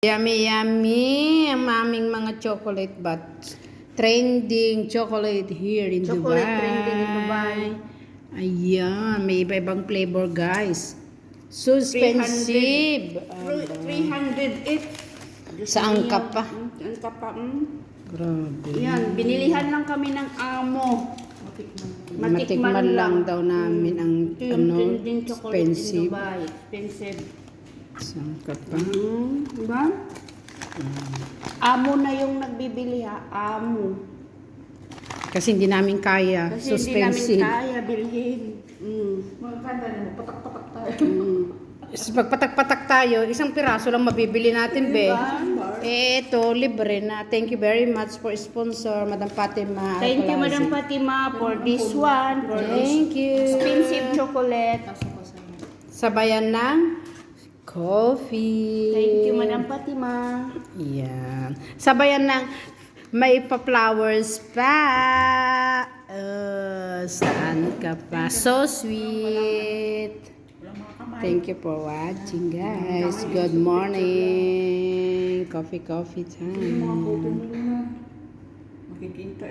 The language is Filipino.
Yummy, yummy. Ang aming mga chocolate bats. Trending chocolate here in Dubai. Chocolate trending in Dubai. Ayan, may iba-ibang flavor, guys. So expensive. 308. Saan ka pa? Saan ka pa? Grabe. Yan, binilihan lang kami ng amo. Matikman lang daw namin ang Ito yung ano, trending chocolate expensive. in Dubai. Expensive. Saan ka pa? Diba? Amo na yung nagbibili ha. Amo. Kasi hindi namin kaya. Kasi hindi namin kaya bilhin. Magkanda na, patak-patak tayo. Pag patak-patak tayo, isang piraso lang mabibili natin, be. Diba? Ito, libre na. Thank you very much for sponsor, Madam Fatima. Thank you, Madam Fatima, for this one. For Thank this you. expensive chocolate. Sabayan ng coffee. Thank you, Madam Fatima. Yan. Sabayan ng may pa-flowers pa. Saan ka pa? So sweet. Thank you for watching, guys. Good morning. Coffee time. Makikita,